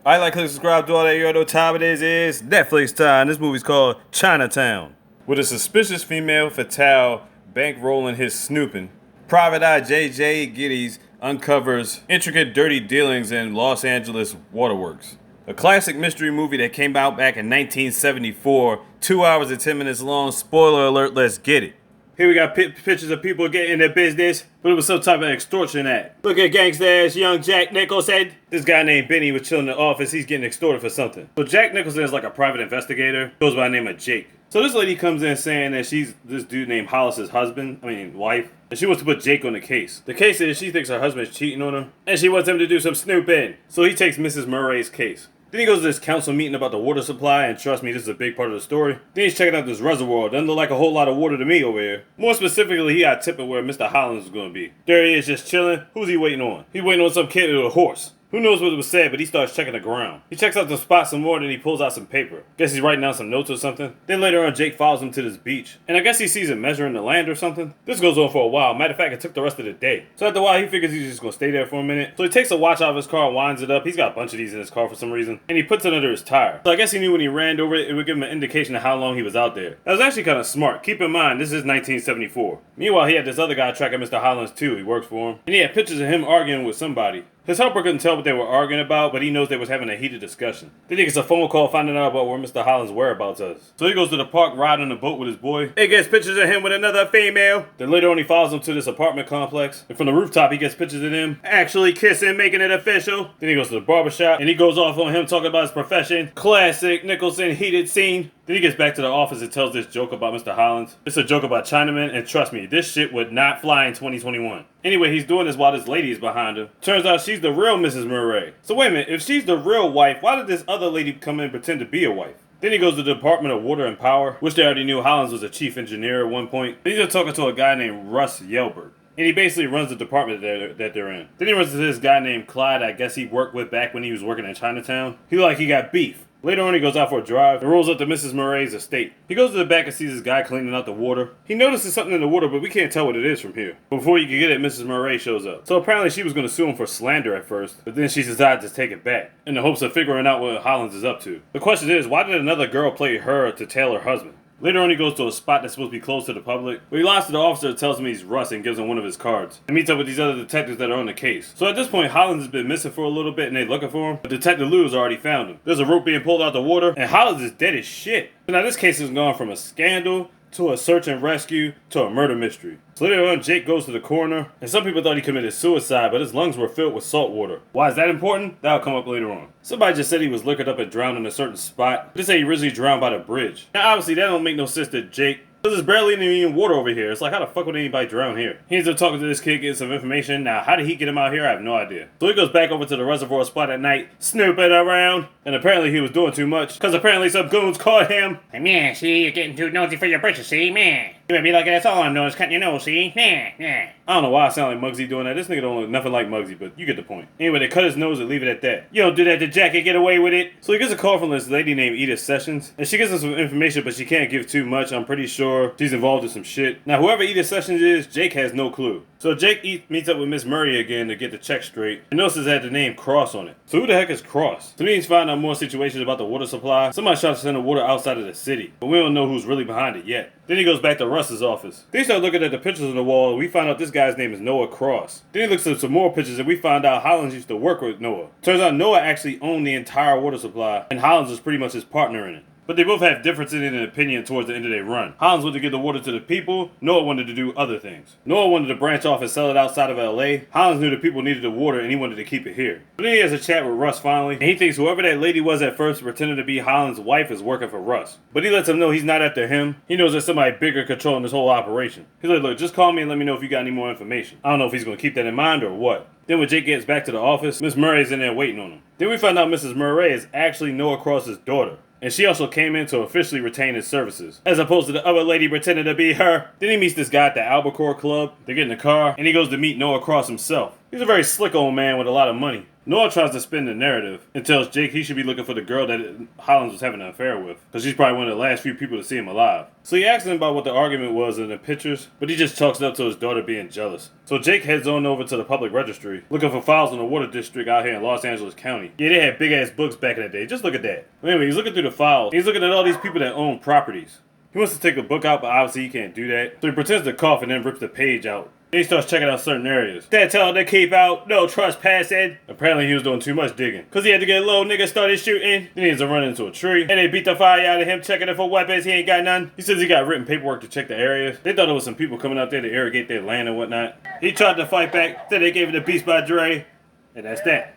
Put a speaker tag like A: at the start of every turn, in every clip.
A: I like to subscribe to all that. You know what time it is. It's Netflix time. This movie's called Chinatown. With a suspicious female fatale bankrolling his snooping, Private Eye J.J. Gittes uncovers intricate dirty dealings in Los Angeles waterworks. A classic mystery movie that came out back in 1974, 2 hours and 10 minutes long. Spoiler alert, let's get it. Here we got pictures of people getting their business, but it was some type of extortion act. Look at gangsta ass young Jack Nicholson. This guy named Benny was chilling in the office. He's getting extorted for something. So Jack Nicholson is like a private investigator. Goes by the name of Jake. So this lady comes in saying that she's this dude named Hollis's wife. And she wants to put Jake on the case. The case is she thinks her husband's cheating on her. And she wants him to do some snooping. So he takes Mrs. Murray's case. Then he goes to this council meeting about the water supply, and trust me, this is a big part of the story. Then he's checking out this reservoir. Doesn't look like a whole lot of water to me over here. More specifically, he got a tip of where Mr. Hollins is going to be. There he is, just chilling. Who's he waiting on? He's waiting on some kid with a horse. Who knows what was said, but he starts checking the ground. He checks out the spot some more, then he pulls out some paper. Guess he's writing down some notes or something. Then later on, Jake follows him to this beach. And I guess he sees him measuring the land or something. This goes on for a while. Matter of fact, it took the rest of the day. So after a while, he figures he's just going to stay there for a minute. So he takes a watch out of his car and winds it up. He's got a bunch of these in his car for some reason. And he puts it under his tire. So I guess he knew when he ran over it, it would give him an indication of how long he was out there. That was actually kind of smart. Keep in mind, this is 1974. Meanwhile, he had this other guy tracking Mr. Hollins too. He works for him. And he had pictures of him arguing with somebody. His helper couldn't tell what they were arguing about, but he knows they was having a heated discussion. Then he gets a phone call finding out about where Mr. Hollins' whereabouts is. So he goes to the park riding a boat with his boy. He gets pictures of him with another female. Then later on he follows him to this apartment complex. And from the rooftop he gets pictures of them actually kissing, making it official. Then he goes to the barbershop and he goes off on him talking about his profession. Classic Nicholson heated scene. Then he gets back to the office and tells this joke about Mr. Hollins. It's a joke about Chinamen, and trust me, this shit would not fly in 2021. Anyway, he's doing this while this lady is behind him. Turns out she's the real Mrs. Murray. So wait a minute, if she's the real wife, why did this other lady come in and pretend to be a wife? Then he goes to the Department of Water and Power, which they already knew Hollins was a chief engineer at one point. Then he's talking to a guy named Russ Yelbert. And he basically runs the department that they're in. Then he runs into this guy named Clyde, I guess he worked with back when he was working in Chinatown. He got beef. Later on, he goes out for a drive and rolls up to Mrs. Murray's estate. He goes to the back and sees this guy cleaning out the water. He notices something in the water, but we can't tell what it is from here. Before you can get it, Mrs. Murray shows up. So apparently she was going to sue him for slander at first, but then she decided to take it back in the hopes of figuring out what Hollins is up to. The question is, why did another girl play her to tail her husband? Later on, he goes to a spot that's supposed to be closed to the public, but he lies to the officer that tells him he's Russ and gives him one of his cards. And meets up with these other detectives that are on the case. So at this point, Hollins has been missing for a little bit and they're looking for him, but Detective Lou has already found him. There's a rope being pulled out the water, and Hollins is dead as shit. So now this case has gone from a scandal to a search and rescue to a murder mystery. So later on, Jake goes to the coroner, and some people thought he committed suicide, but his lungs were filled with salt water. Why is that important? That'll come up later on. Somebody just said he was liquored up and drowned in a certain spot. They say he originally drowned by the bridge. Now obviously that don't make no sense to Jake, because there's barely any water over here. It's like, how the fuck would anybody drown here? He ends up talking to this kid, getting some information. Now, how did he get him out here? I have no idea. So he goes back over to the reservoir spot at night, snooping around. And apparently he was doing too much, because apparently some goons caught him.
B: Hey, man, see, you're getting too nosy for your britches, see, man. You might be like, that's all I'm doing is cutting your nose, see? Yeah.
A: I don't know why I sound like Muggsy doing that. This nigga don't look nothing like Muggsy, but you get the point. Anyway, they cut his nose and leave it at that. You don't do that to Jack and get away with it. So he gets a call from this lady named Gittes Sessions, and she gives him some information, but she can't give too much. I'm pretty sure she's involved in some shit. Now, whoever Gittes Sessions is, Jake has no clue. So Jake meets up with Miss Murray again to get the check straight, and notices it had the name Cross on it. So who the heck is Cross? So he needs to find out more situations about the water supply. Somebody tried to send the water outside of the city, but we don't know who's really behind it yet. Then he goes back to Russ's office. They start looking at the pictures on the wall, and we find out this guy's name is Noah Cross. Then he looks at some more pictures, and we find out Hollins used to work with Noah. Turns out Noah actually owned the entire water supply, and Hollins was pretty much his partner in it. But they both have differences in opinion towards the end of their run. Hollins wanted to give the water to the people. Noah wanted to do other things. Noah wanted to branch off and sell it outside of LA. Hollins knew the people needed the water and he wanted to keep it here. But then he has a chat with Russ finally, and he thinks whoever that lady was at first pretending to be Hollins' wife is working for Russ. But he lets him know he's not after him. He knows there's somebody bigger controlling this whole operation. He's like, look, just call me and let me know if you got any more information. I don't know if he's going to keep that in mind or what. Then when Jake gets back to the office, Miss Murray's in there waiting on him. Then we find out Mrs. Murray is actually Noah Cross's daughter. And she also came in to officially retain his services, as opposed to the other lady pretending to be her. Then he meets this guy at the Albacore Club. They get in the car, and he goes to meet Noah Cross himself. He's a very slick old man with a lot of money. Noah tries to spin the narrative and tells Jake he should be looking for the girl that Hollins was having an affair with, because she's probably one of the last few people to see him alive. So he asks him about what the argument was in the pictures, but he just chalks it up to his daughter being jealous. So Jake heads on over to the public registry, looking for files on the water district out here in Los Angeles County. Yeah, they had big ass books back in the day, just look at that. Anyway, he's looking through the files, he's looking at all these people that own properties. He wants to take the book out, but obviously he can't do that. So he pretends to cough and then rips the page out. Then he starts checking out certain areas. That tell him to keep out, no trespassing. Apparently he was doing too much digging, cause he had to get low, nigga started shooting. Then he ends up running into a tree, and they beat the fire out of him, checking it for weapons, he ain't got none. He says he got written paperwork to check the areas. They thought it was some people coming out there to irrigate their land and whatnot. He tried to fight back, then they gave him the beast by Dre, and that's that.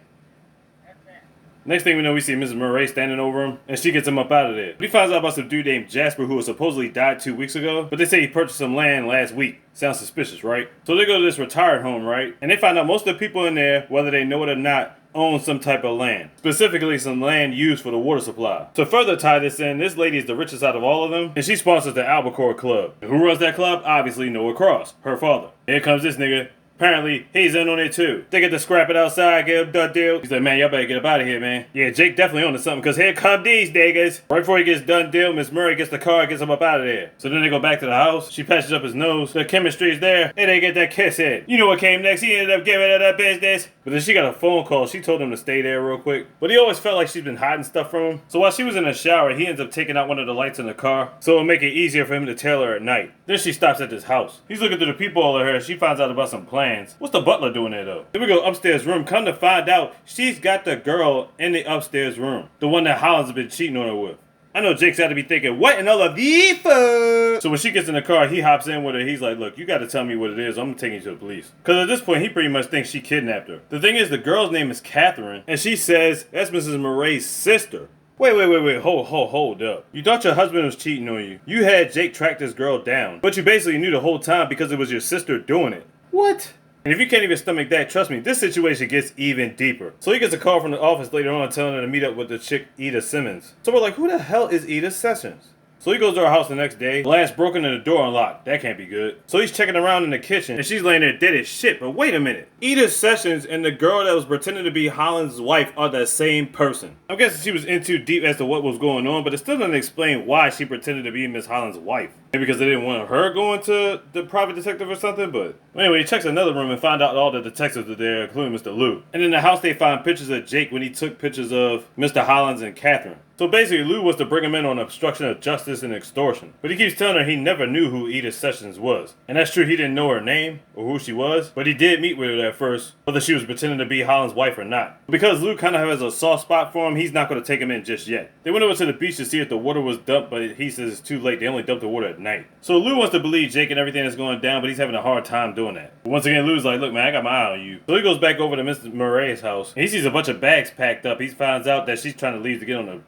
A: Next thing we know, we see Mrs. Murray standing over him, and she gets him up out of there. He finds out about some dude named Jasper who was supposedly died 2 weeks ago, but they say he purchased some land last week. Sounds suspicious, right? So they go to this retired home, right? And they find out most of the people in there, whether they know it or not, own some type of land. Specifically, some land used for the water supply. To further tie this in, this lady is the richest out of all of them, and she sponsors the Albacore Club. And who runs that club? Obviously Noah Cross, her father. Here comes this nigga. Apparently, he's in on it too. They get to scrap it outside, get a done deal. He's like, man, y'all better get up out of here, man. Yeah, Jake definitely on to something, because here come these niggas. Right before he gets done deal, Miss Murray gets the car and gets him up out of there. So then they go back to the house. She patches up his nose. The chemistry's there, and they get that kiss in. You know what came next? He ended up giving her that business. But then she got a phone call. She told him to stay there real quick. But he always felt like she's been hiding stuff from him. So while she was in the shower, he ends up taking out one of the lights in the car, so it'll make it easier for him to tail her at night. Then she stops at this house. He's looking through the peephole at her. She finds out about some plans. What's the butler doing there though? Then we go upstairs room. Come to find out, she's got the girl in the upstairs room, the one that Hollins has been cheating on her with. I know Jake's got to be thinking, what in all of the fuck? So when she gets in the car, he hops in with her. He's like, look, you got to tell me what it is. I'm taking you to the police. Because at this point, he pretty much thinks she kidnapped her. The thing is, the girl's name is Catherine, and she says that's Mrs. Murray's sister. Wait, hold up. You thought your husband was cheating on you. You had Jake track this girl down, but you basically knew the whole time because it was your sister doing it. What? And if you can't even stomach that, trust me, this situation gets even deeper. So he gets a call from the office later on telling her to meet up with the chick Ida Simmons. So we're like, who the hell is Ida Sessions? So he goes to her house the next day. Glass broken and the door unlocked. That can't be good. So he's checking around in the kitchen, and she's laying there dead as shit. But wait a minute. Ida Sessions and the girl that was pretending to be Hollins' wife are the same person. I'm guessing she was in too deep as to what was going on, but it still doesn't explain why she pretended to be Miss Hollins' wife. Maybe because they didn't want her going to the private detective or something, but anyway, he checks another room and find out all the detectives are there, including Mr. Lou. And in the house, they find pictures of Jake when he took pictures of Mr. Hollins and Catherine. So basically, Lou was to bring him in on obstruction of justice and extortion. But he keeps telling her he never knew who Ida Sessions was. And that's true, he didn't know her name or who she was, but he did meet with her at first, whether she was pretending to be Hollins' wife or not. Because Lou kind of has a soft spot for him, he's not going to take him in just yet. They went over to the beach to see if the water was dumped, but he says it's too late. They only dumped the water at night. So Lou wants to believe Jake and everything that's going down, but he's having a hard time doing that. But once again, Lou's like, look man, I got my eye on you. So he goes back over to Mr. Murray's house, and he sees a bunch of bags packed up. He finds out that she's trying to leave to get on the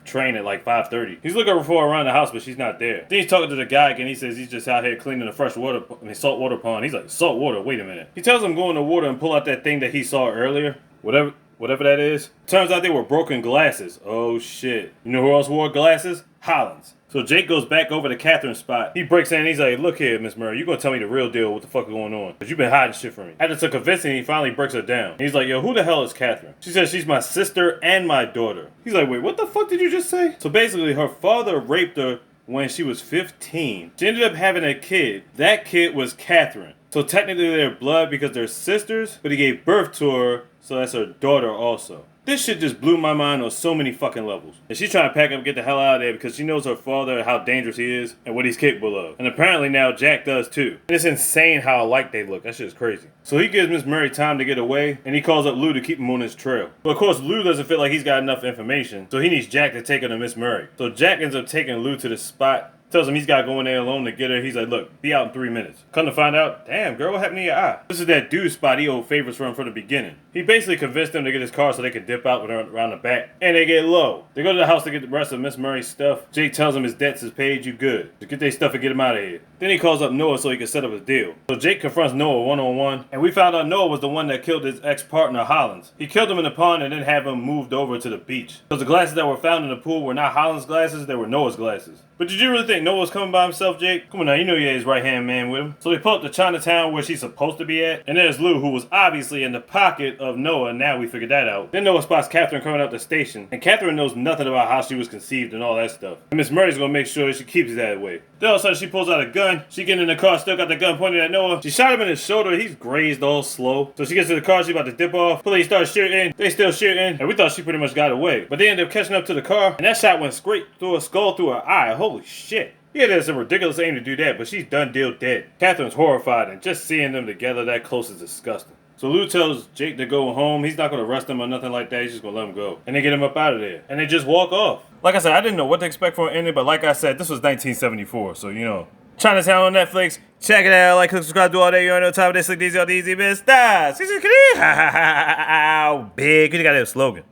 A: train at like 5:30. He's looking for her around the house, but she's not there. Then he's talking to the guy again. He says he's just out here cleaning the salt water pond. He's like, salt water? Wait a minute. He tells him go in the water and pull out that thing that he saw earlier. Whatever that is. Turns out they were broken glasses. Oh shit. You know who else wore glasses? Hollins. So Jake goes back over to Catherine's spot. He breaks in and he's like, look here, Miss Murray, you gonna tell me the real deal, what the fuck is going on? Because you've been hiding shit from me. After some convincing, he finally breaks her down. He's like, yo, who the hell is Catherine? She says she's my sister and my daughter. He's like, wait, what the fuck did you just say? So basically, her father raped her when she was 15. She ended up having a kid. That kid was Catherine. So technically they're blood because they're sisters, but he gave birth to her, so that's her daughter also. This shit just blew my mind on so many fucking levels. And she's trying to pack up and get the hell out of there because she knows her father and how dangerous he is and what he's capable of. And apparently now Jack does too. And it's insane how alike they look. That shit is crazy. So he gives Miss Murray time to get away, and he calls up Lou to keep him on his trail. But of course Lou doesn't feel like he's got enough information, so he needs Jack to take her to Miss Murray. So Jack ends up taking Lou to the spot, tells him he's got to go in there alone to get her. He's like, look, be out in 3 minutes. Come to find out, damn girl, what happened to your eye? This is that dude spot he owed favors from the beginning. He basically convinced them to get his car so they could dip out with her around the back. And they get low. They go to the house to get the rest of Miss Murray's stuff. Jake tells him his debts is paid, you good. Just get their stuff and get him out of here. Then he calls up Noah so he can set up his deal. So Jake confronts Noah one-on-one, and we found out Noah was the one that killed his ex-partner Hollins. He killed him in the pond and then had him moved over to the beach. Because the glasses that were found in the pool were not Hollins' glasses, they were Noah's glasses. But did you really think Noah was coming by himself, Jake? Come on now, you know you had his right-hand man with him. So they pull up to Chinatown where she's supposed to be at, and there's Lou, who was obviously in the pocket of Noah, and now we figured that out. Then Noah spots Catherine coming out the station, and Catherine knows nothing about how she was conceived and all that stuff. And Miss Murray's gonna make sure she keeps it that way. Then all of a sudden she pulls out a gun. She get in the car, still got the gun pointed at Noah. She shot him in his shoulder. He's grazed all slow. So she gets to the car, she about to dip off. Police start shooting. They still shooting. And we thought she pretty much got away. But they ended up catching up to the car, and that shot went straight through her skull, through her eye. Holy shit. Yeah, there's a ridiculous aim to do that, but she's done deal dead. Catherine's horrified, and just seeing them together that close is disgusting. So Lou tells Jake to go home. He's not going to arrest him or nothing like that. He's just going to let him go. And they get him up out of there. And they just walk off. Like I said, I didn't know what to expect for an ending, but like I said, this was 1974, so you know. Chinatown on Netflix. Check it out. Like, click, subscribe, do all that. You already know time of this. Like, these are the easy best. Big. You got that slogan.